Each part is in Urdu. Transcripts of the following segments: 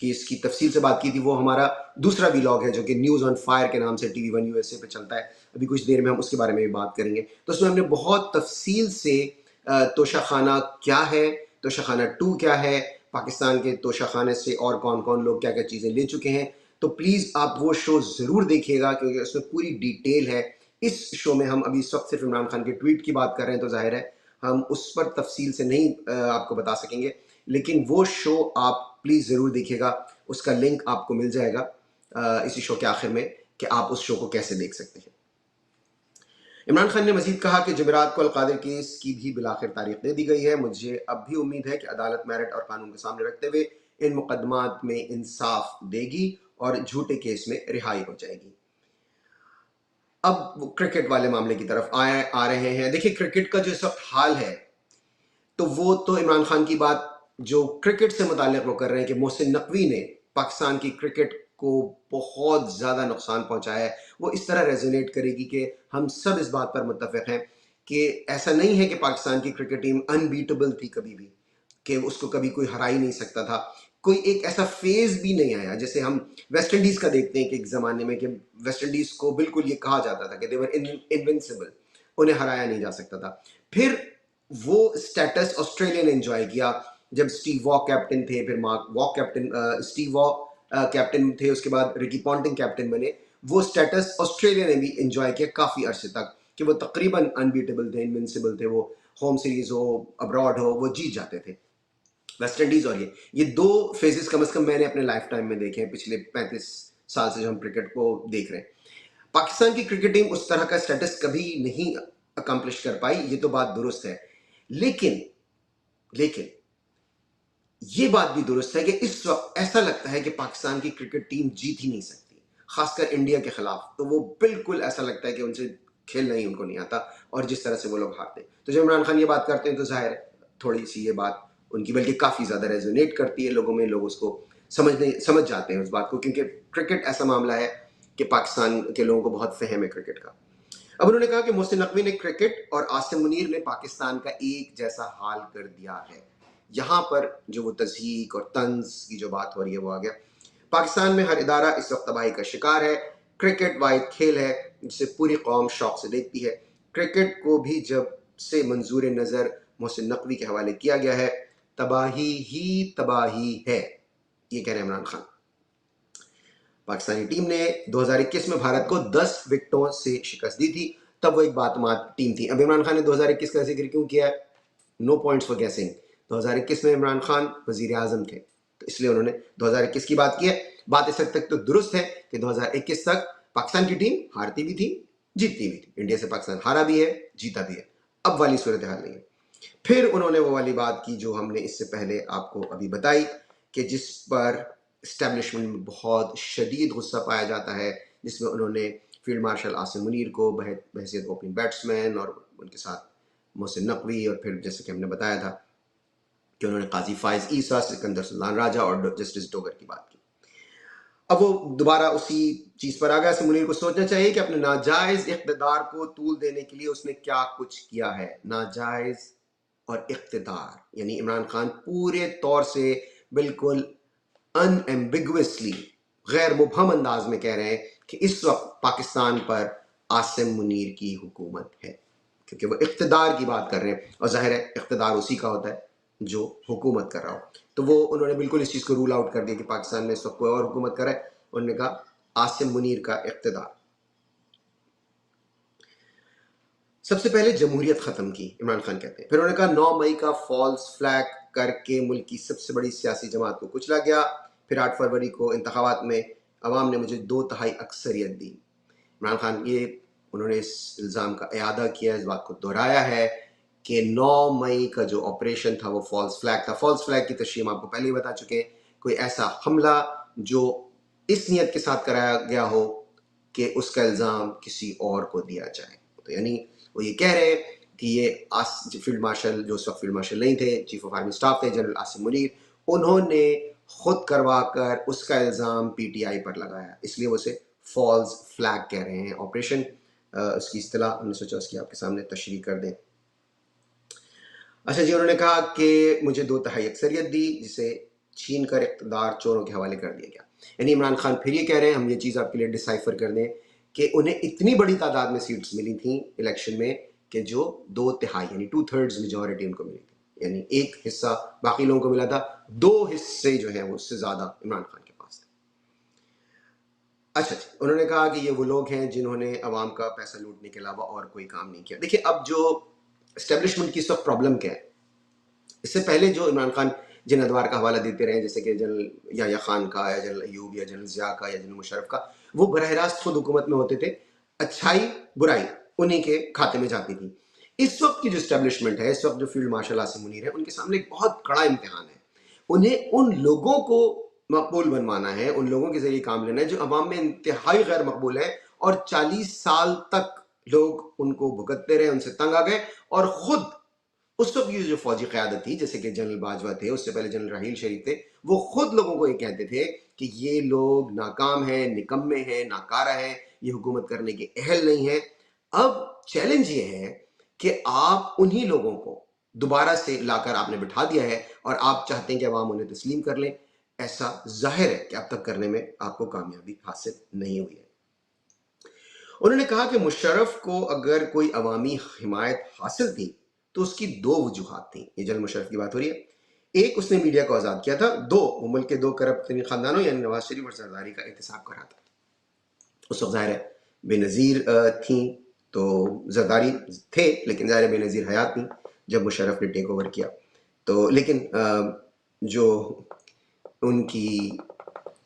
کی اس کی تفصیل سے بات کی تھی، وہ ہمارا دوسرا ویلاگ ہے جو کہ نیوز آن فائر کے نام سے TV1 USA پہ چلتا ہے. ابھی کچھ دیر میں ہم اس کے بارے میں بھی بات کریں گے. تو اس میں ہم نے بہت تفصیل سے توشہ خانہ کیا ہے، توشہ خانہ 2 کیا ہے، پاکستان کے توشہ خانے سے اور کون کون لوگ کیا کیا چیزیں لے چکے ہیں. تو پلیز آپ وہ شو ضرور دیکھیے گا کیونکہ اس میں پوری ڈیٹیل ہے. اس شو میں ہم ابھی اس وقت صرف عمران خان کے ٹویٹ کی بات کر رہے ہیں، تو ظاہر ہے ہم اس پر تفصیل سے نہیں آپ کو بتا سکیں گے، لیکن وہ شو آپ پلیز ضرور دیکھیے گا. اس کا لنک آپ کو مل جائے گا اسی شو کے آخر میں کہ آپ اس شو کو کیسے دیکھ سکتے ہیں. عمران خان نے مزید کہا کہ جمعرات کو القادر کیس کی بھی بالآخر تاریخ دے دی گئی ہے. مجھے اب بھی امید ہے کہ عدالت میرٹ اور قانون کے سامنے رکھتے ہوئے ان مقدمات میں انصاف دے گی اور جھوٹے کیس میں رہائی ہو جائے گی. اب وہ کرکٹ والے معاملے کی طرف آ رہے ہیں. دیکھیے کرکٹ کا جو اس وقت حال ہے تو وہ تو عمران خان کی بات جو کرکٹ سے متعلق وہ کر رہے ہیں کہ محسن نقوی نے پاکستان کی کرکٹ کو بہت زیادہ نقصان پہنچایا ہے، وہ اس طرح ریزونیٹ کرے گی کہ ہم سب اس بات پر متفق ہیں کہ ایسا نہیں ہے کہ پاکستان کی کرکٹ ٹیم انبیٹیبل تھی کبھی بھی، کہ اس کو کبھی کوئی ہرا ہی نہیں سکتا تھا. کوئی ایک ایسا فیز بھی نہیں آیا جیسے ہم ویسٹ انڈیز کا دیکھتے ہیں کہ ایک زمانے میں کہ ویسٹ انڈیز کو بالکل یہ کہا جاتا تھا کہ دے ور انونسیبل، انہیں ہرایا نہیں جا سکتا تھا. پھر وہ سٹیٹس آسٹریلیا نے انجوائے کیا جب اسٹیو واک کیپٹن تھے، پھر mark walk captain, Steve walk captain تھے، اس کے بعد رکی پونٹنگ کیپٹن بنے. وہ سٹیٹس آسٹریلیا نے بھی انجوائے کیا کافی عرصے تک کہ وہ تقریباً انبیٹیبل تھے، انونسیبل تھے. وہ ہوم سیریز ہو ابراڈ ہو وہ جیت جاتے تھے. ویسٹ انڈیز اور یہ دو فیزز کم از کم میں نے اپنے لائف ٹائم میں دیکھے ہیں پچھلے 35 سال سے جو ہم کرکٹ کو دیکھ رہے ہیں. پاکستان کی کرکٹ ٹیم اس طرح کا سٹیٹس کبھی نہیں اکمپلش کر پائی، یہ تو بات درست ہے. لیکن یہ بات بھی درست ہے کہ اس وقت ایسا لگتا ہے کہ پاکستان کی کرکٹ ٹیم جیت ہی نہیں سکتی، خاص کر انڈیا کے خلاف. تو وہ بالکل ایسا لگتا ہے کہ ان سے کھیلنا ہی ان کو نہیں آتا، اور جس طرح سے وہ لوگ ہارتے ہیں. تو جب عمران خان یہ بات کرتے ہیں تو ظاہر ہے تھوڑی سی یہ بات ان کی بلکہ کافی زیادہ ریزونیٹ کرتی ہے لوگوں میں. لوگ اس کو سمجھ جاتے ہیں اس بات کو، کیونکہ کرکٹ ایسا معاملہ ہے کہ پاکستان کے لوگوں کو بہت فہم ہے کرکٹ کا. اب انہوں نے کہا کہ محسن نقوی نے کرکٹ اور عاصم منیر نے پاکستان کا ایک جیسا حال کر دیا ہے. یہاں پر جو وہ تضحیک اور طنز کی جو بات ہو رہی ہے وہ آ گیا. پاکستان میں ہر ادارہ اس وقت تباہی کا شکار ہے. کرکٹ واحد کھیل ہے جسے پوری قوم شوق سے دیکھتی ہے. کرکٹ کو بھی جب سے منظور نظر محسن نقوی کے حوالے کیا گیا ہے، تباہی ہی تباہی ہے، یہ کہہ رہے ہیں عمران خان. پاکستانی ٹیم نے 2021 میں بھارت کو 10 وکٹوں سے شکست دی تھی، تب وہ ایک باعتماد ٹیم تھی. اب عمران خان نے 2021 کا ذکر کیوں کیا ہے؟ نو پوائنٹس فار گیسنگ. 2021 میں عمران خان وزیر اعظم تھے تو اس لیے انہوں نے 2021 کی بات کی ہے. بات اس حد تک تو درست ہے کہ 2021 تک پاکستان کی ٹیم ہارتی بھی تھی جیتتی بھی تھی. انڈیا سے پاکستان ہارا بھی ہے جیتا بھی ہے. اب والی صورتحال نہیں ہے. پھر انہوں نے وہ والی بات کی جو ہم نے اس سے پہلے آپ کو ابھی بتائی کہ جس پر اسٹیبلشمنٹ میں بہت شدید غصہ پایا جاتا ہے، جس میں انہوں نے فیلڈ مارشل عاصم منیر کو بحیثیت اوپننگ بیٹسمین اور ان کے ساتھ محسن نقوی، اور پھر جیسے کہ ہم نے بتایا تھا کہ انہوں نے قاضی فائز عیسیٰ، سکندر سلطان راجہ اور جسٹس ڈوگر کی بات کی. اب وہ دوبارہ اسی چیز پر آ گیا. منیر کو سوچنا چاہیے کہ اپنے ناجائز اقتدار کو طول دینے کے لیے اس نے کیا کچھ کیا ہے. ناجائز اور اقتدار، یعنی عمران خان پورے طور سے بالکل ان ایمبیگوسلی غیر مبہم انداز میں کہہ رہے ہیں کہ اس وقت پاکستان پر عاصم منیر کی حکومت ہے، کیونکہ وہ اقتدار کی بات کر رہے ہیں، اور ظاہر ہے اقتدار اسی کا ہوتا ہے جو حکومت کر رہا ہو. تو وہ انہوں نے بالکل اس چیز کو رول آؤٹ کر دیا کہ پاکستان میں اس وقت کوئی اور حکومت کر رہا ہے. انہوں نے کہا عاصم منیر کا اقتدار. سب سے پہلے جمہوریت ختم کی، عمران خان کہتے ہیں. پھر انہوں نے کہا 9 مئی کا فالس فلیگ کر کے ملک کی سب سے بڑی سیاسی جماعت کو کچلا گیا. پھر 8 فروری کو انتخابات میں عوام نے مجھے 2/3 اکثریت دی. عمران خان یہ انہوں نے اس الزام کا اعادہ کیا، اس بات کو دہرایا ہے کہ 9 مئی کا جو آپریشن تھا وہ فالس فلیگ تھا. فالس فلیگ کی تشریح ہم آپ کو پہلے ہی بتا چکے ہیں. کوئی ایسا حملہ جو اس نیت کے ساتھ کرایا گیا ہو کہ اس کا الزام کسی اور کو دیا جائے. تو یعنی وہ یہ کہہ رہے ہیں کہ یہ فیلڈ مارشل جو اس وقت فیلڈ مارشل نہیں تھے، چیف آف آرمی اسٹاف تھے، جنرل عاصم منیر، انہوں نے خود کروا کر اس کا الزام پی ٹی آئی پر لگایا، اس لیے وہ اسے فالس فلیگ کہہ رہے ہیں. آپریشن اس کی اصطلاح ہم نے سوچا اس کی آپ کے سامنے تشریح کر دیں. اچھا جی، انہوں نے کہا کہ مجھے 2/3 اکثریت دی جسے چھین کر اقتدار چوروں کے حوالے کر دیا گیا. یعنی عمران خان پھر یہ کہہ رہے ہیں، ہم یہ چیز آپ کے لیے ڈسائفر کر دیں، کہ انہیں اتنی بڑی تعداد میں سیٹس ملی تھیں الیکشن میں کہ جو 2/3 یعنی 2/3 میجورٹی ان کو ملی تھی. یعنی ایک حصہ باقی لوگوں کو ملا تھا، 2 حصے جو ہیں وہ اس سے زیادہ عمران خان کے پاس تھے. اچھا جی، انہوں نے کہا کہ یہ وہ لوگ ہیں جنہوں نے عوام کا پیسہ لوٹنے کے علاوہ اور کوئی کام نہیں کیا. دیکھیے اب جو اسٹیبلشمنٹ کی اس وقت پرابلم کیا ہے، اس سے پہلے جو عمران خان جن ادوار کا حوالہ دیتے رہے، جیسے کہ جنرل یحییٰ خان کا یا جنرل ایوب یا جنرل ضیاء کا یا جنرل مشرف کا، وہ براہ راست خود حکومت میں ہوتے تھے، اچھائی برائی انہی کے کھاتے میں جاتی تھی. اس وقت کی جو اسٹیبلشمنٹ ہے، اس وقت جو فیلڈ مارشل عاصم منیر ہے، ان کے سامنے ایک بہت کڑا امتحان ہے. انہیں ان لوگوں کو مقبول بنوانا ہے، ان لوگوں کے ذریعے کام لینا ہے جو عوام میں انتہائی غیر مقبول ہیں، اور 40 سال تک لوگ ان کو بھگتتے رہے، ان سے تنگ آ گئے. اور خود اس وقت کی جو فوجی قیادت تھی، جیسے کہ جنرل باجوہ تھے، اس سے پہلے جنرل راحیل شریف تھے، وہ خود لوگوں کو یہ کہتے تھے کہ یہ لوگ ناکام ہیں، نکمے ہیں، ناکارہ ہیں، یہ حکومت کرنے کے اہل نہیں ہیں. اب چیلنج یہ ہے کہ آپ انہی لوگوں کو دوبارہ سے لا کر آپ نے بٹھا دیا ہے، اور آپ چاہتے ہیں کہ عوام انہیں تسلیم کر لیں. ایسا ظاہر ہے کہ اب تک کرنے میں آپ کو کامیابی حاصل نہیں ہوئی ہے. انہوں نے کہا کہ مشرف کو اگر کوئی عوامی حمایت حاصل تھی تو اس کی 2 وجوہات تھیں. یہ جنرل مشرف کی بات ہو رہی ہے. ایک، اس نے میڈیا کو آزاد کیا تھا. 2، وہ ملک کے 2 کرپٹ ترین خاندانوں یعنی نواز شریف اور زرداری کا احتساب کر رہا تھا. اس وقت ظاہر ہے بے نظیر تھیں، تو زرداری تھے لیکن ظاہر ہے بے نظیر حیات تھیں جب مشرف نے ٹیک اوور کیا. تو لیکن جو ان کی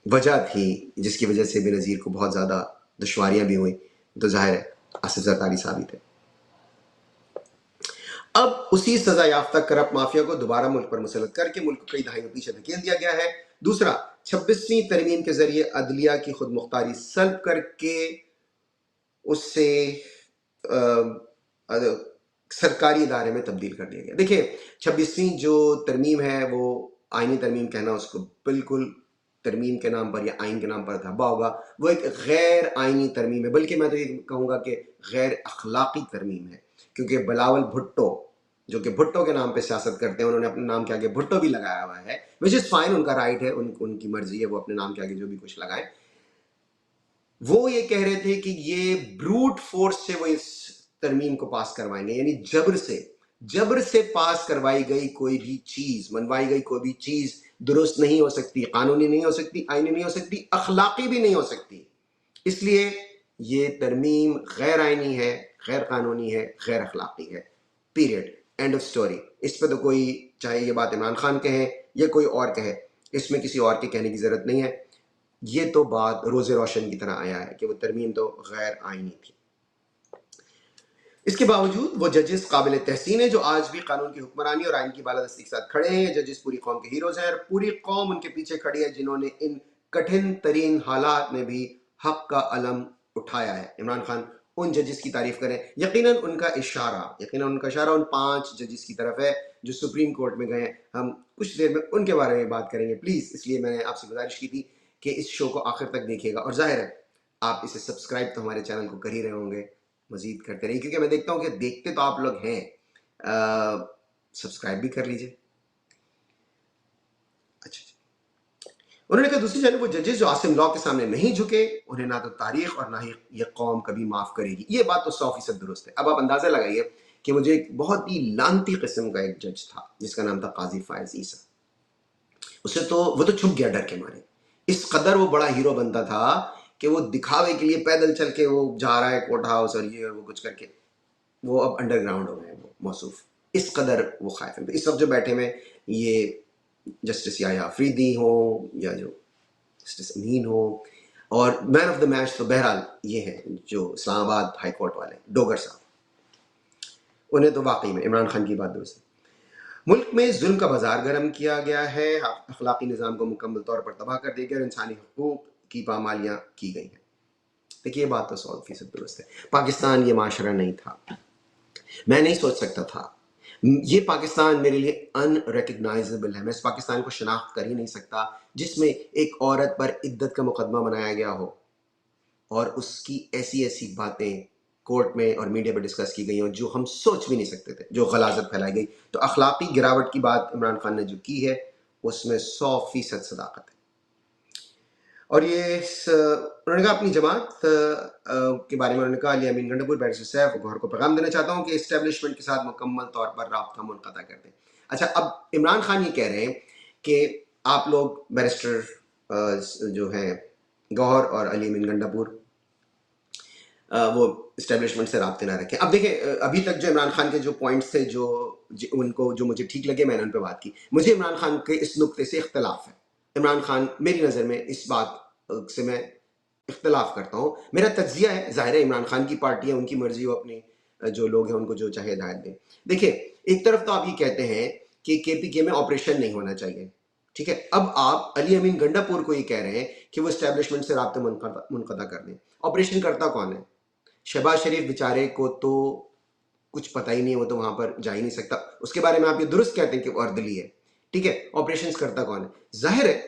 وجہ تھی جس کی وجہ سے بے نظیر کو بہت زیادہ دشواریاں بھی ہوئیں، تو ظاہر ہے آصف زرداری صاحب تھے. اب اسی سزا یافتہ کرپٹ مافیا کو دوبارہ ملک پر مسلط کر کے ملک کو کئی دہائیوں پیچھے دھکیل دیا گیا ہے. دوسرا، 26ویں ترمیم کے ذریعے عدلیہ کی خود مختاری سلب کر کے اس سے سرکاری ادارے میں تبدیل کر دیا گیا. دیکھیں 26ویں جو ترمیم ہے وہ آئینی ترمیم کہنا اس کو بالکل ترمیم کے نام پر یا آئین کے نام پر دھبا ہوگا. وہ ایک غیر آئینی ترمیم ہے، بلکہ میں تو یہ کہوں گا کہ غیر اخلاقی ترمیم ہے. کیونکہ بلاول بھٹو جو کہ بھٹو کے نام پہ سیاست کرتے ہیں، انہوں نے اپنے نام کے آگے بھٹو بھی لگایا ہوا ہے، which is fine، ان کا رائٹ ہے، ان کی مرضی ہے، وہ اپنے نام کے آگے جو بھی کچھ لگائیں. وہ یہ کہہ رہے تھے کہ یہ بروٹ فورس سے وہ اس ترمیم کو پاس کروائیں گے، یعنی جبر سے پاس کروائی گئی کوئی بھی چیز، منوائی گئی کوئی بھی چیز درست نہیں ہو سکتی، قانونی نہیں ہو سکتی، آئینی نہیں ہو سکتی، اخلاقی بھی نہیں ہو سکتی. اس لیے یہ ترمیم غیر آئینی ہے، غیر قانونی ہے، غیر اخلاقی ہے. Period, end of story. اس پہ تو کوئی چاہے یہ بات عمران خان کہیں یا کوئی اور کہے، اس میں کسی اور کے کہنے کی ضرورت نہیں ہے. یہ تو بات روز روشن کی طرح آیا ہے کہ وہ ترمیم تو غیر آئینی تھی. اس کے باوجود وہ ججز قابل تحسین ہیں جو آج بھی قانون کی حکمرانی اور آئین کی بالادستی کے ساتھ کھڑے ہیں. یہ ججز پوری قوم کے ہیروز ہیں، اور پوری قوم ان کے پیچھے کھڑی ہے جنہوں نے ان کٹھن ترین حالات میں بھی حق کا علم اٹھایا ہے. عمران خان ان ججز کی تعریف کریں. یقیناً ان کا اشارہ ان 5 ججز کی طرف ہے جو سپریم کورٹ میں گئے ہیں. ہم کچھ دیر میں ان کے بارے میں بات کریں گے پلیز. اس لیے میں نے آپ سے گزارش کی تھی کہ اس شو کو آخر تک دیکھیے گا، اور ظاہر ہے آپ اسے سبسکرائب تو ہمارے چینل کو کر ہی رہے ہوں گے، مزید کرتے رہیے، کیونکہ میں دیکھتا ہوں کہ دیکھتے تو آپ لوگ ہیں. سبسکرائب بھی کر لیجئے. اچھا، انہوں نے کہا دوسری جانب وہ ججز جو عاصم لاء کے سامنے نہیں جھکے، انہیں نہ تو تاریخ اور نہ ہی یہ قوم کبھی معاف کرے گی. یہ بات تو 100% درست ہے. اب آپ اندازہ لگائیے کہ مجھے ایک بہت ہی لانتی قسم کا ایک جج تھا جس کا نام تھا قاضی فائز عیسیٰ. وہ تو چھپ گیا ڈر کے مارے. اس قدر وہ بڑا ہیرو بنتا تھا کہ وہ دکھاوے کے لیے پیدل چل کے وہ جا رہا ہے کورٹ ہاؤس اور یہ اور وہ کچھ کر کے، وہ اب انڈر گراؤنڈ ہو گئے ہیں وہ موصوف. اس قدر وہ خائف ہیں. اس وقت جو بیٹھے ہوئے یہ جسٹس یحییٰ آفریدی ہوں یا جو جسٹس امین ہو، اور مین آف دا میچ تو بہرحال یہ ہے جو اسلام آباد ہائی کورٹ والے ڈوگر صاحب. انہیں تو واقعی میں عمران خان کی بات درست ہے. ملک میں ظلم کا بازار گرم کیا گیا ہے، اخلاقی نظام کو مکمل طور پر تباہ کر دیا گیا اور انسانی حقوق کی پامالیاں کی گئی ہیں. دیکھیے یہ بات تو 100% درست ہے. پاکستان یہ معاشرہ نہیں تھا، میں نہیں سوچ سکتا تھا. یہ پاکستان میرے لیے ان ریکگنائزبل ہے. میں اس پاکستان کو شناخت کر ہی نہیں سکتا جس میں ایک عورت پر عدت کا مقدمہ بنایا گیا ہو اور اس کی ایسی باتیں کورٹ میں اور میڈیا پہ ڈسکس کی گئی ہوں جو ہم سوچ بھی نہیں سکتے تھے، جو غلاظت پھیلائی گئی. تو اخلاقی گراوٹ کی بات عمران خان نے جو کی ہے اس میں 100% صداقت ہے. اور یہ انہوں نے کہا اپنی جماعت کے بارے میں انہوں نے کہا علی امین گنڈا پور بیرسٹر سیف گوہر کو پیغام دینا چاہتا ہوں کہ اسٹیبلشمنٹ کے ساتھ مکمل طور پر رابطہ منقطع کر دیں. اچھا، اب عمران خان یہ کہہ رہے ہیں کہ آپ لوگ بیرسٹر جو ہیں گوہر اور علی امین گنڈا پور وہ اسٹیبلشمنٹ سے رابطے نہ رکھیں. اب دیکھیں ابھی تک جو عمران خان کے جو پوائنٹس تھے ان کو جو مجھے ٹھیک لگے میں نے ان پہ بات کی. مجھے عمران خان کے اس نقطے سے اختلاف ہے. عمران خان میری نظر میں اس بات سے میں اختلاف کرتا ہوں. میرا تجزیہ ہے، ظاہر ہے عمران خان کی پارٹی ہے، ان کی مرضی، وہ اپنی جو لوگ ہیں ان کو جو چاہے ہدایت دیں. دیکھیں ایک طرف تو آپ یہ کہتے ہیں کہ کے پی کے میں آپریشن نہیں ہونا چاہیے، ٹھیک ہے. اب آپ علی امین گنڈا پور کو یہ کہہ رہے ہیں کہ وہ اسٹیبلشمنٹ سے رابطے منقطع کر دیں. آپریشن کرتا کون ہے؟ شہباز شریف بیچارے کو تو کچھ پتہ ہی نہیں ہے، وہ تو وہاں پر جا ہی نہیں سکتا. اس کے بارے میں آپ یہ درست کہتے ہیں کہ وہ اردلی ہے، ٹھیک ہے. آپریشنز کرتا کون ہے؟ ظاہر ہے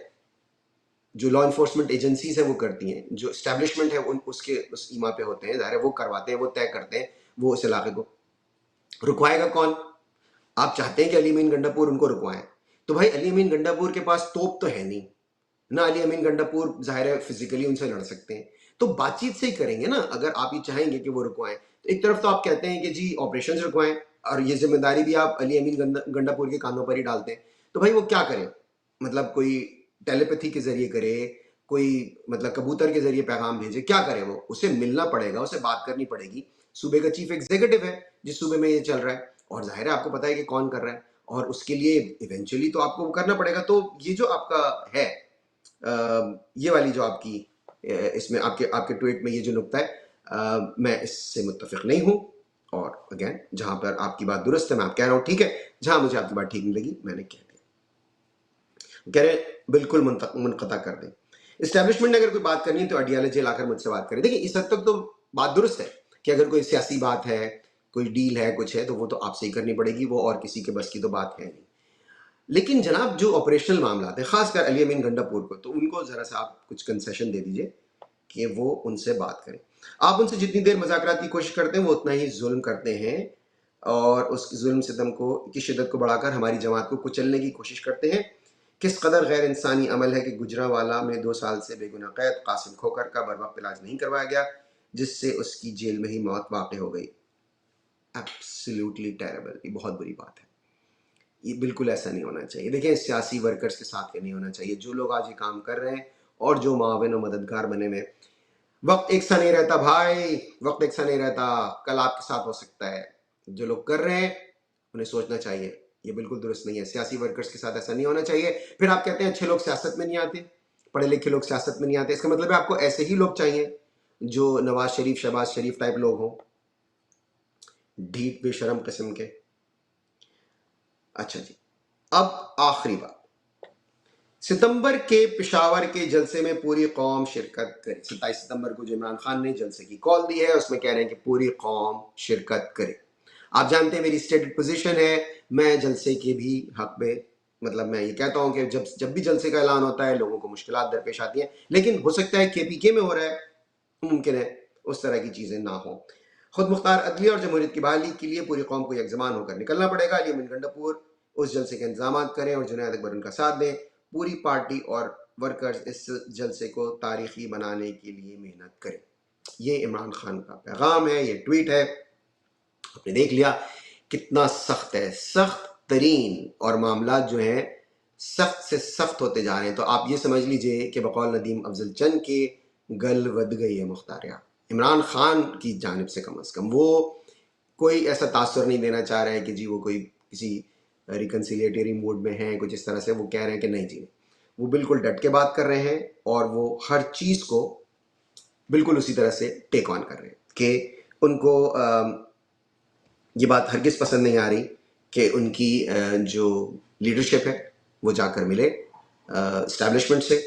جو لا انفورسمنٹ ایجنسیز ہیں وہ کرتی ہیں، جو اسٹیبلشمنٹ ہے اس ایما پہ ہوتے ہیں، ظاہر ہے وہ کرواتے ہیں، وہ طے کرتے ہیں وہ اس علاقے کو. رکوائے گا کون؟ آپ چاہتے ہیں کہ علی امین گنڈا پور ان کو رکوائیں، تو بھائی علی امین گنڈا پور کے پاس توپ تو ہے نہیں نہ. علی امین گنڈا پور ظاہر ہے فزیکلی ان سے لڑ سکتے ہیں، تو بات چیت سے ہی کریں گے نا. اگر آپ یہ چاہیں گے کہ وہ رکوائیں تو ایک طرف تو آپ کہتے ہیں کہ جی آپریشنز رکوائیں، اور یہ ذمہ داری بھی آپ علی امین گنڈا پور کے کانوں پر ہی ڈالتے ہیں. تو بھائی وہ کیا کریں؟ مطلب کوئی ٹیلیپیتھی کے ذریعے کرے، کوئی مطلب کبوتر کے ذریعے پیغام بھیجے، کیا کرے؟ وہ اسے ملنا پڑے گا، اسے بات کرنی پڑے گی. صوبے کا چیف ایگزیکٹو ہے جس صوبے میں یہ چل رہا ہے، اور ظاہر ہے آپ کو پتہ ہے کہ کون کر رہا ہے، اور اس کے لیے ایونچولی تو آپ کو وہ کرنا پڑے گا. تو یہ جو آپ کا ہے یہ والی جو آپ کی اس میں آپ کے ٹویٹ میں یہ جو نقطہ ہے، میں اس سے متفق نہیں ہوں. اور اگین جہاں پر آپ کی بات درست ہے میں آپ کہہ رہا ہوں ٹھیک ہے، جہاں مجھے آپ کی بات ٹھیک نہیں لگی میں نے کہہ دیا. کہہ رہے بالکل منقطع کر دیں. اسٹیبلشمنٹ نے اگر کوئی بات کرنی ہے تو اڈیالہ جیل آ کر مجھ سے بات کرے. دیکھیں اس حد تک تو بات درست ہے کہ اگر کوئی سیاسی بات ہے، کوئی ڈیل ہے، کچھ ہے، تو وہ تو آپ سے ہی کرنی پڑے گی، وہ اور کسی کے بس کی تو بات ہے نہیں. لیکن جناب جو آپریشنل معاملات ہیں، خاص کر علی امین گنڈا پور کو، تو ان کو ذرا سا آپ کچھ کنسیشن دے دیجئے کہ وہ ان سے بات کریں. آپ ان سے جتنی دیر مذاکرات کی کوشش کرتے ہیں وہ اتنا ہی ظلم کرتے ہیں، اور اس ظلم ستم کی شدت کو بڑھا کر ہماری جماعت کو کچلنے کی کوشش کرتے ہیں. کس قدر غیر انسانی عمل ہے کہ گجرانوالہ میں 2 سال سے بے گناہ قید قاسم کھوکر کا بر وقت علاج نہیں کروایا گیا، جس سے اس کی جیل میں ہی موت واقع ہو گئی. ایبسلیوٹلی ٹیریبل، یہ بہت بری بات ہے. یہ بالکل ایسا نہیں ہونا چاہیے. دیکھیں سیاسی ورکرز کے ساتھ یہ نہیں ہونا چاہیے. جو لوگ آج یہ کام کر رہے ہیں اور جو معاون و مددگار بنے ہوئے، وقت ایک سا نہیں رہتا بھائی، وقت ایک سا نہیں رہتا. کل آپ کے ساتھ ہو سکتا ہے. جو لوگ کر رہے ہیں انہیں سوچنا چاہیے، یہ بالکل درست نہیں ہے. سیاسی ورکرز کے ساتھ ایسا نہیں ہونا چاہیے. پھر آپ کہتے ہیں اچھے لوگ سیاست میں نہیں آتے، پڑھے لکھے لوگ سیاست میں نہیں آتے. اس کا مطلب ہے آپ کو ایسے ہی لوگ چاہیے جو نواز شریف، شہباز شریف ٹائپ لوگ ہوں، ڈھیٹ بے شرم قسم کے. اچھا جی، اب آخری بات، ستمبر کے پشاور کے جلسے میں پوری قوم شرکت کرے. 27 ستمبر کو جو عمران خان نے جلسے کی کال دی ہے اس میں کہہ رہے ہیں کہ پوری قوم شرکت کرے. آپ جانتے ہیں میری اسٹیٹڈ پوزیشن ہے، میں جلسے کے بھی حق میں، مطلب میں یہ کہتا ہوں کہ جب بھی جلسے کا اعلان ہوتا ہے لوگوں کو مشکلات درپیش آتی ہیں، لیکن ہو سکتا ہے کے پی کے میں ہو رہا ہے، ممکن ہے اس طرح کی چیزیں نہ ہوں. خود مختار عدلیہ اور جمہوریت کی بحالی کے لیے پوری قوم کو یک زمان ہو کر نکلنا پڑے گا. علی امین گنڈا پور اس جلسے کے انتظامات کریں اور جنید اکبر ان کا ساتھ دیں. پوری پارٹی اور ورکرز اس جلسے کو تاریخی بنانے کے لیے محنت کریں. یہ عمران خان کا پیغام ہے، یہ ٹویٹ ہے. آپ نے دیکھ لیا کتنا سخت ہے، سخت ترین، اور معاملات جو ہیں سخت سے سخت ہوتے جا رہے ہیں. تو آپ یہ سمجھ لیجئے کہ بقول ندیم افضل چند کے گل ود گئی ہے مختاریہ. عمران خان کی جانب سے کم از کم وہ کوئی ایسا تاثر نہیں دینا چاہ رہے ہیں کہ جی وہ کوئی کسی ریکنسیلیٹری موڈ میں ہیں، کچھ اس طرح سے. وہ کہہ رہے ہیں کہ نہیں جی، وہ بالکل ڈٹ کے بات کر رہے ہیں، اور وہ ہر چیز کو بالکل اسی طرح سے ٹیک آن کر رہے ہیں کہ ان کو یہ بات ہرگز پسند نہیں آ رہی کہ ان کی جو لیڈرشپ ہے وہ جا کر ملے اسٹیبلشمنٹ سے.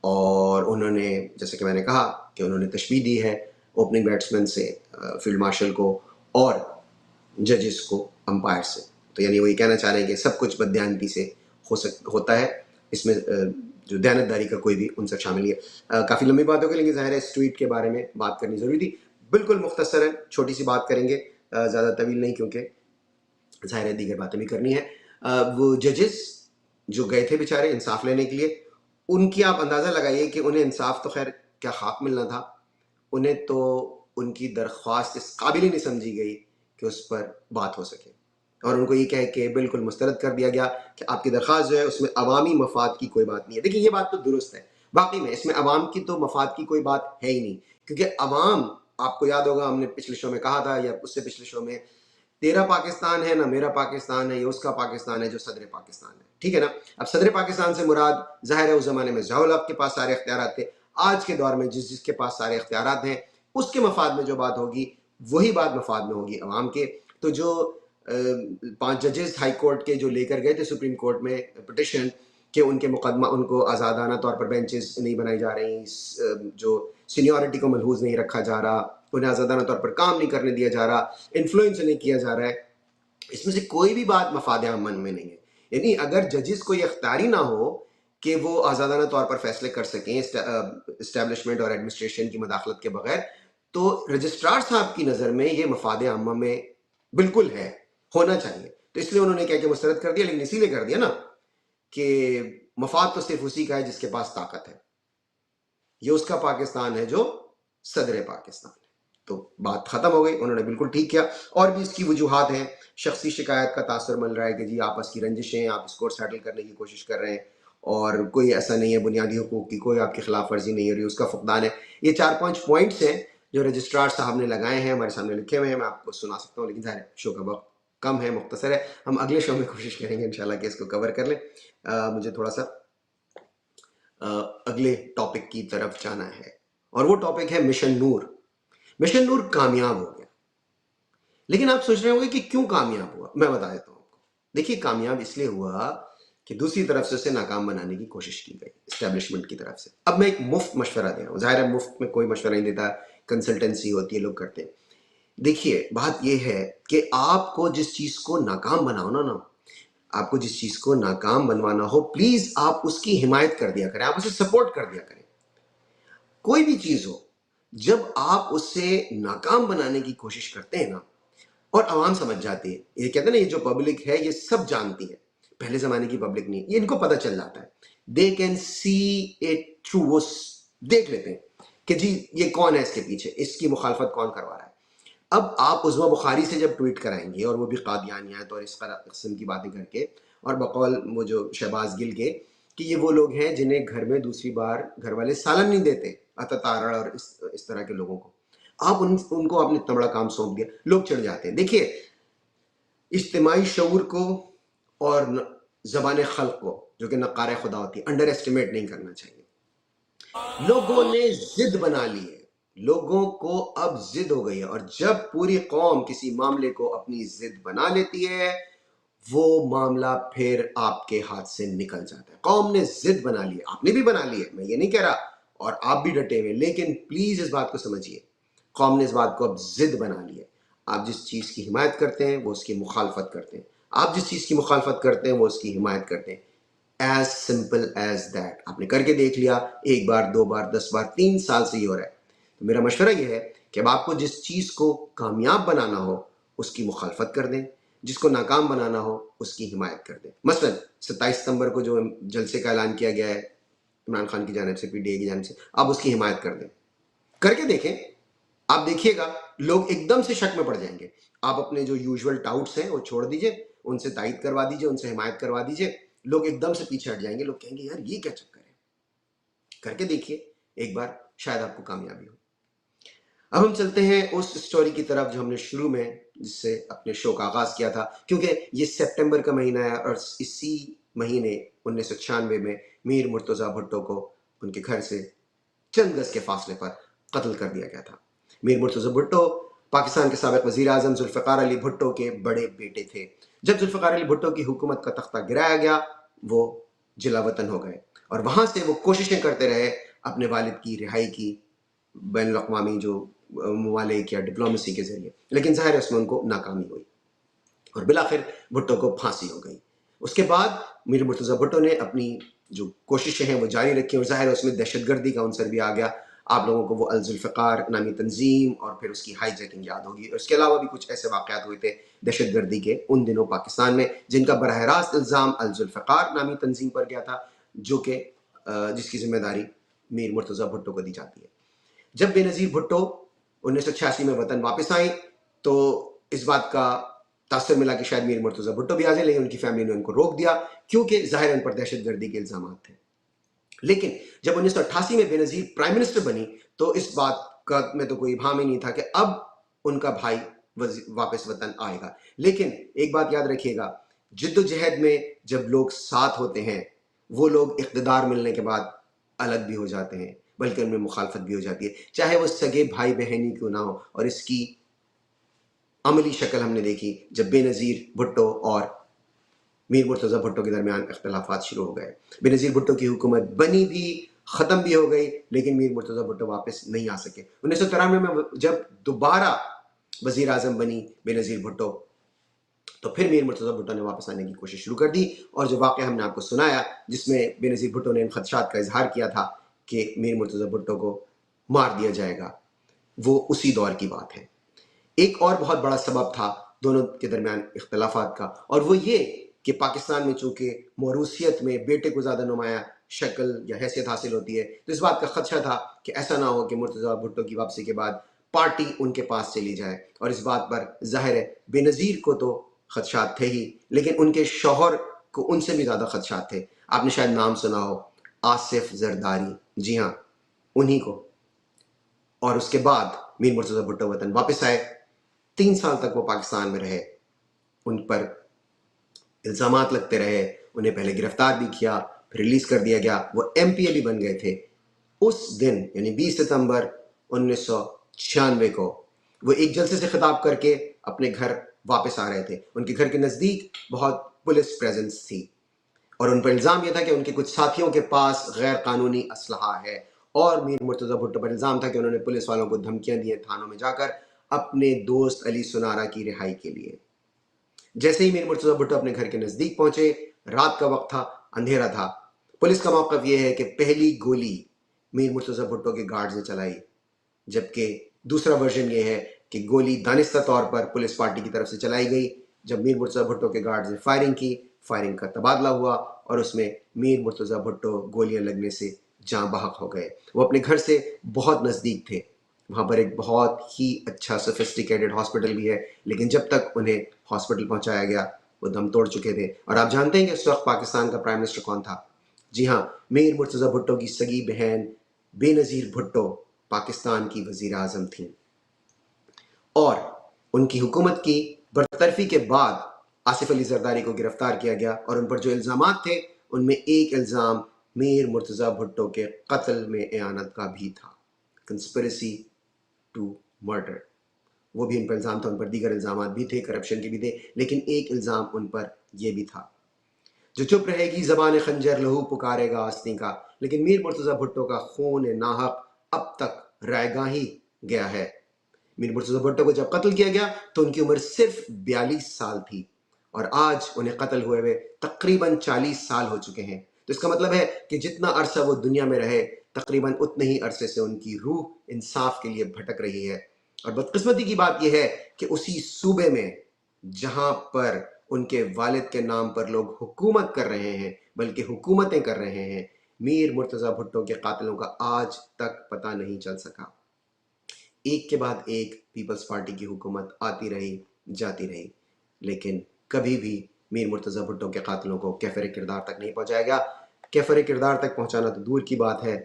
اور انہوں نے جیسے کہ میں نے کہا کہ انہوں نے تشبیہ دی ہے اوپننگ بیٹسمین سے، فیلڈ مارشل کو، اور ججز کو، امپائر سے. تو یعنی وہ یہ کہنا چاہ رہے ہیں کہ سب کچھ بددیانتی سے ہوتا ہے، اس میں جو دیانتداری کا کوئی بھی عنصر شامل ہے. کافی لمبی بات ہو گئی، لیکن ظاہر ہے اس ٹویٹ کے بارے میں بات کرنی ضروری تھی. بالکل مختصر ہے، چھوٹی سی بات کریں گے، زیادہ طویل نہیں، کیونکہ ظاہر ہے دیگر باتیں بھی کرنی ہے. وہ ججز جو گئے تھے بیچارے انصاف لینے کے لیے، ان کی آپ اندازہ لگائیے کہ انہیں انصاف تو خیر کیا خاک ملنا تھا، انہیں تو ان کی درخواست اس قابل ہی نہیں سمجھی گئی کہ اس پر بات ہو سکے، اور ان کو یہ کہہ کے بالکل مسترد کر دیا گیا کہ آپ کی درخواست جو ہے اس میں عوامی مفاد کی کوئی بات نہیں ہے۔ دیکھیں یہ بات تو درست ہے، واقعی میں اس میں عوام کی تو مفاد کی کوئی بات ہے ہی نہیں، کیونکہ عوام، آپ کو یاد ہوگا ہم نے پچھلے شو میں کہا تھا یا اس سے پچھلے شو میں، تیرا پاکستان ہے نہ میرا پاکستان ہے، یہ اس کا پاکستان ہے جو صدر پاکستان ہے، ٹھیک ہے نا۔ اب صدر پاکستان سے مراد ظاہر ہے اس زمانے میں ضیاء الحق کے پاس سارے اختیارات تھے، آج کے دور میں جس کے پاس سارے اختیارات ہیں اس کے مفاد میں جو بات ہوگی وہی بات مفاد میں ہوگی عوام کے۔ تو جو 5 ججز ہائی کورٹ کے جو لے کر گئے تھے سپریم کورٹ میں پٹیشن کہ ان کے مقدمہ ان کو آزادانہ طور پر بینچز نہیں بنائی جا رہی، جو سینیورٹی کو ملحوظ نہیں رکھا جا رہا، انہیں آزادانہ طور پر کام نہیں کرنے دیا جا رہا، انفلوئنس نہیں کیا جا رہا ہے، اس میں سے کوئی بھی بات مفاد عام میں نہیں ہے۔ یعنی اگر ججز کو یہ اختیاری نہ ہو کہ وہ آزادانہ طور پر فیصلے کر سکیں اسٹیبلشمنٹ اور ایڈمنسٹریشن کی مداخلت کے بغیر، تو رجسٹرار صاحب کی نظر میں یہ مفاد عامہ میں بالکل ہے، ہونا چاہیے، تو اس لیے انہوں نے کہہ کے مسترد کر دیا، لیکن اسی لیے کر دیا نا کہ مفاد تو صرف اسی کا ہے جس کے پاس طاقت ہے، یہ اس کا پاکستان ہے جو صدر پاکستان ہے۔ تو بات ختم ہو گئی، انہوں نے بالکل ٹھیک کیا۔ اور بھی اس کی وجوہات ہیں، شخصی شکایت کا تاثر مل رہا ہے کہ جی آپس کی رنجشیں، آپ اس کو سیٹل کرنے کی کوشش کر رہے ہیں اور کوئی ایسا نہیں ہے، بنیادی حقوق کی کوئی آپ کی خلاف ورزی نہیں ہو رہی، اس کا فقدان ہے۔ یہ 4-5 پوائنٹس ہیں جو رجسٹرار صاحب نے لگائے ہیں، ہمارے سامنے لکھے ہوئے ہیں، میں آپ کو سنا سکتا ہوں، لیکن ظاہر ہے شو کا وقت کم ہے، مختصر ہے، ہم اگلے شو میں کوشش کریں گے انشاءاللہ کہ اس کو کور کر لیں۔ مجھے تھوڑا سا اگلے ٹاپک کی طرف جانا ہے، اور وہ ٹاپک ہے مشن نور۔ مشن نور کامیاب ہو گیا، لیکن آپ سوچ رہے ہوں گے کہ کیوں کامیاب ہوا، میں بتا دیتا ہوں آپ کو۔ دیکھیے کامیاب اس لیے ہوا کہ دوسری طرف سے اسے ناکام بنانے کی کوشش کی گئی اسٹیبلشمنٹ کی طرف سے۔ اب میں ایک مفت مشورہ دے رہا ہوں، ظاہر ہے مفت میں کوئی مشورہ نہیں دیتا، کنسلٹنسی ہوتی ہے، لوگ کرتے ہیں۔ دیکھیے بات یہ ہے کہ آپ کو جس چیز کو ناکام بنانا نا، آپ کو جس چیز کو ناکام بنوانا ہو، پلیز آپ اس کی حمایت کر دیا کریں، آپ اسے سپورٹ کر دیا کریں۔ کوئی بھی چیز ہو، جب آپ اسے ناکام بنانے کی کوشش کرتے ہیں نا، اور عوام سمجھ جاتی ہے، یہ کہتے ہیں نا یہ جو پبلک ہے یہ سب جانتی ہے، پہلے زمانے کی پبلک نہیں، یہ ان کو پتہ چل جاتا ہے، they can see it through, وہ دیکھ لیتے ہیں کہ جی یہ کون ہے اس کے پیچھے، اس کی مخالفت کون کروا رہا ہے۔ اب آپ عظمیٰ بخاری سے جب ٹویٹ کرائیں گے، اور وہ بھی قادیانیت اور اس قسم کی باتیں کر کے، اور بقول وہ جو شہباز گل کے کہ یہ وہ لوگ ہیں جنہیں گھر میں دوسری بار گھر والے سالن نہیں دیتے، اتتارڑ اور اس طرح کے لوگوں کو، آپ ان کو آپ نے اتنا بڑا کام سونپ دیا، لوگ چڑھ جاتے ہیں۔ دیکھیے اجتماعی شعور کو اور زبان خلق کو، جو کہ نقار خدا ہوتی ہے، انڈر ایسٹیمیٹ نہیں کرنا چاہیے۔ لوگوں نے ضد بنا لی ہے، لوگوں کو اب ضد ہو گئی ہے، اور جب پوری قوم کسی معاملے کو اپنی ضد بنا لیتی ہے، وہ معاملہ پھر آپ کے ہاتھ سے نکل جاتا ہے۔ قوم نے ضد بنا لی ہے، آپ نے بھی بنا لی ہے، میں یہ نہیں کہہ رہا، اور آپ بھی ڈٹے ہوئے، لیکن پلیز اس بات کو سمجھیے، قوم نے اس بات کو اب ضد بنا لی ہے۔ آپ جس چیز کی حمایت کرتے ہیں وہ اس کی مخالفت کرتے ہیں، آپ جس چیز کی مخالفت کرتے ہیں وہ اس کی حمایت کرتے ہیں، ایز سمپل ایز دیٹ۔ آپ نے کر کے دیکھ لیا، 1 بار 2 بار 10 بار، 3 سال سے یہ ہو رہا ہے۔ تو میرا مشورہ یہ ہے کہ اب آپ کو جس چیز کو کامیاب بنانا ہو اس کی مخالفت کر دیں، جس کو ناکام بنانا ہو اس کی حمایت کر دیں۔ مثلا 27 ستمبر کو جو جلسے کا اعلان کیا گیا ہے عمران خان کی جانب سے، پی ڈی اے کی جانب سے، آپ اس کی حمایت کر دیں، کر کے دیکھیں، آپ دیکھیے گا لوگ ایک دم سے شک میں پڑ جائیں گے۔ آپ اپنے جو یوزول ڈاؤٹس ہیں وہ چھوڑ دیجئے، ان سے تائید کروا دیجئے، ان سے حمایت کروا دیجئے، لوگ ایک دم سے پیچھے ہٹ جائیں گے، لوگ کہیں گے یار یہ کیا چکر ہے۔ کر کے دیکھیے ایک بار، شاید آپ کو کامیابی ہو۔ اب ہم چلتے ہیں اس سٹوری کی طرف جو ہم نے شروع میں جس سے اپنے شو کا آغاز کیا تھا، کیونکہ یہ سپٹمبر کا مہینہ ہے، اور اسی مہینے 1996 میں میر مرتضیٰ بھٹو کو ان کے گھر سے چند گز کے فاصلے پر قتل کر دیا گیا تھا۔ میر مرتضیٰ بھٹو پاکستان کے سابق وزیر اعظم ذوالفقار علی بھٹو کے بڑے بیٹے تھے۔ جب ذوالفقار علی بھٹو کی حکومت کا تختہ گرایا گیا، وہ جلا وطن ہو گئے، اور وہاں سے وہ کوششیں کرتے رہے اپنے والد کی رہائی کی، بین الاقوامی جو ممالک یا ڈپلومیسی کے ذریعے، لیکن ظاہر ہے اس میں ان کو ناکامی ہوئی، اور بالآخر بھٹو کو پھانسی ہو گئی۔ اس کے بعد میر مرتضیٰ بھٹو نے اپنی جو کوششیں ہیں وہ جاری رکھی، اور ظاہر ہے اس میں دہشت گردی کا عنصر بھی آ گیا۔ آپ لوگوں کو وہ الذوالفقار نامی تنظیم اور پھر اس کی ہائی جیکنگ یاد ہوگی. اور اس کے علاوہ بھی کچھ ایسے واقعات ہوئے تھے دہشت گردی کے ان دنوں پاکستان میں جن کا براہ راست الزام الذوالفقار نامی تنظیم پر گیا تھا، جو کہ جس کی ذمہ داری میر مرتضیٰ بھٹو کو دی جاتی ہے. جب بے نظیر بھٹو 1986 میں وطن واپس آئیں تو اس بات کا تاثر ملا کہ شاید میر مرتضیٰ بھٹو بھی آ جائیں، لیکن ان کی فیملی نے ان کو روک دیا کیونکہ ظاہر ان پر دہشت گردی کے الزامات تھے. لیکن جب 1988 میں بے نظیر پرائم منسٹر بنی تو اس بات کا میں تو کوئی ابہام ہی نہیں تھا کہ اب ان کا بھائی واپس وطن آئے گا. لیکن ایک بات یاد رکھیے گا، جد و جہد میں جب لوگ ساتھ ہوتے ہیں وہ لوگ اقتدار ملنے کے بعد الگ بھی ہو جاتے ہیں، بلکہ ان میں مخالفت بھی ہو جاتی ہے، چاہے وہ سگے بھائی بہنی کیوں نہ ہو. اور اس کی عملی شکل ہم نے دیکھی جب بے نظیر بھٹو اور میر مرتضیٰ بھٹو کے درمیان اختلافات شروع ہو گئے. بے نظیر بھٹو کی حکومت بنی بھی، ختم بھی ہو گئی، لیکن میر مرتضیٰ بھٹو واپس نہیں آ سکے. 1993 میں جب دوبارہ وزیر اعظم بنی بے نظیر بھٹو تو پھر میر مرتضیٰ بھٹو نے واپس آنے کی کوشش شروع کر دی. اور جو واقعہ ہم نے آپ کو سنایا جس میں بے نظیر بھٹو نے ان خدشات کا اظہار کیا تھا کہ میر مرتضیٰ بھٹو کو مار دیا جائے گا، وہ اسی دور کی بات ہے. ایک اور بہت بڑا سبب تھا دونوں کے درمیان اختلافات کا، اور وہ یہ کہ پاکستان میں چونکہ موروثیت میں بیٹے کو زیادہ نمایاں شکل یا حیثیت حاصل ہوتی ہے، تو اس بات کا خدشہ تھا کہ ایسا نہ ہو کہ مرتضیٰ بھٹو کی واپسی کے بعد پارٹی ان کے پاس چلی جائے. اور اس بات پر ظاہر ہے بے نظیر کو تو خدشات تھے ہی، لیکن ان کے شوہر کو ان سے بھی زیادہ خدشات تھے. آپ نے شاید نام سنا ہو آصف زرداری، جی ہاں انہی کو. اور اس کے بعد میر مرتضیٰ بھٹو وطن واپس آئے. 3 سال تک وہ پاکستان میں رہے، ان پر الزامات لگتے رہے، انہیں پہلے گرفتار بھی کیا، پھر ریلیز کر دیا گیا. وہ ایم پی اے بھی بن گئے تھے. اس دن یعنی 20 ستمبر 1996 کو وہ ایک جلسے سے خطاب کر کے اپنے گھر واپس آ رہے تھے. ان کے گھر کے نزدیک بہت پولیس پریزنس تھی اور ان پر الزام یہ تھا کہ ان کے کچھ ساتھیوں کے پاس غیر قانونی اسلحہ ہے. اور میر مرتضیٰ بھٹو پر الزام تھا کہ انہوں نے پولیس والوں کو دھمکیاں دی ہیں تھانوں میں جا کر اپنے دوست علی سنارا کی رہائی کے لیے. جیسے ہی میر مرتضیٰ بھٹو اپنے گھر کے نزدیک پہنچے، رات کا وقت تھا، اندھیرا تھا. پولیس کا موقف یہ ہے کہ پہلی گولی میر مرتضیٰ بھٹو کے گارڈز نے چلائی، جبکہ دوسرا ورژن یہ ہے کہ گولی دانستہ طور پر پولیس پارٹی کی طرف سے چلائی گئی. جب میر مرتضیٰ بھٹو کے گارڈز نے فائرنگ کی، فائرنگ کا تبادلہ ہوا اور اس میں میر مرتضیٰ بھٹو گولیاں لگنے سے جاں بحق ہو گئے. وہ اپنے گھر سے بہت نزدیک تھے، وہاں پر ایک بہت ہی اچھا سوفسٹیکیٹڈ ہاسپٹل بھی ہے، لیکن جب تک انہیں ہاسپٹل پہنچایا گیا وہ دم توڑ چکے تھے. اور آپ جانتے ہیں کہ اس وقت پاکستان کا پرائم منسٹر کون تھا؟ جی ہاں، میر مرتضیٰ بھٹو کی سگی بہن بے نظیر بھٹو پاکستان کی وزیر اعظم تھیں. اور ان کی حکومت کی برطرفی کے بعد آصف علی زرداری کو گرفتار کیا گیا اور ان پر جو الزامات تھے ان میں ایک الزام میر مرتضیٰ بھٹو کے قتل میں اعانت کا بھی تھا، کنسپریسی ٹو مرڈر. وہ بھی ان پر الزام تھا. ان پر دیگر الزامات بھی تھے، کرپشن کے بھی تھے، لیکن ایک الزام ان پر یہ بھی تھا. جو چپ رہے گی زبان خنجر لہو پکارے گا آستین کا. لیکن میر مرتضیٰ بھٹو کا خون ناحق اب تک رائے گاں ہی گیا ہے. میر مرتضیٰ بھٹو کو جب قتل کیا گیا تو ان کی عمر صرف 42 سال تھی اور آج انہیں قتل ہوئے ہوئے تقریباً 40 سال ہو چکے ہیں. تو اس کا مطلب ہے کہ جتنا عرصہ وہ دنیا میں رہے تقریباً اتنے ہی عرصے سے ان کی روح انصاف کے لیے بھٹک رہی ہے. اور بدقسمتی کی بات یہ ہے کہ اسی صوبے میں جہاں پر ان کے والد کے نام پر لوگ حکومت کر رہے ہیں، بلکہ حکومتیں کر رہے ہیں، میر مرتضیٰ بھٹو کے قاتلوں کا آج تک پتہ نہیں چل سکا. ایک کے بعد ایک پیپلز پارٹی کی حکومت آتی رہی جاتی رہی، لیکن کبھی بھی میر مرتضیٰ بھٹو کے قاتلوں کو کیفر کردار تک نہیں پہنچایا گیا. کیفر کردار تک پہنچانا تو دور کی بات ہے،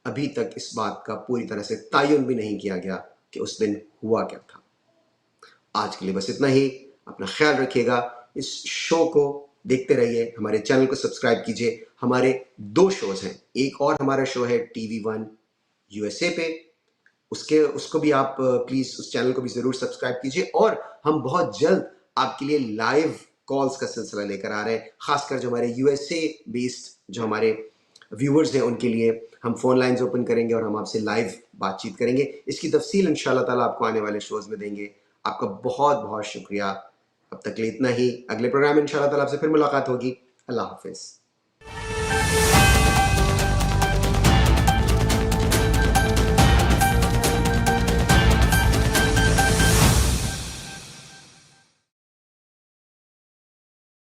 ابھی تک اس بات کا پوری طرح سے تعین بھی نہیں کیا گیا کہ اس دن ہوا کیا تھا. آج کے لیے بس اتنا ہی. اپنا خیال رکھیے گا. اس شو کو دیکھتے رہیے، ہمارے چینل کو سبسکرائب کیجیے. ہمارے 2 شوز ہیں، ایک اور ہمارا شو ہے TV1 USA پہ، اس کو بھی آپ پلیز اس چینل کو بھی ضرور سبسکرائب کیجیے. اور ہم بہت جلد آپ کے لیے لائیو کالز کا سلسلہ لے کر آ رہے ہیں، خاص کر جو ہمارے USA بیسڈ جو ہمارے ویورز ہیں ان کے لیے ہم فون لائنز اوپن کریں گے اور ہم آپ سے لائیو بات چیت کریں گے. اس کی تفصیل انشاءاللہ تعالیٰ آپ کو آنے والے شوز میں دیں گے. آپ کا بہت بہت شکریہ. اب تک کے لیے اتنا ہی. اگلے پروگرام میں انشاءاللہ تعالیٰ آپ سے پھر ملاقات ہوگی. اللہ حافظ.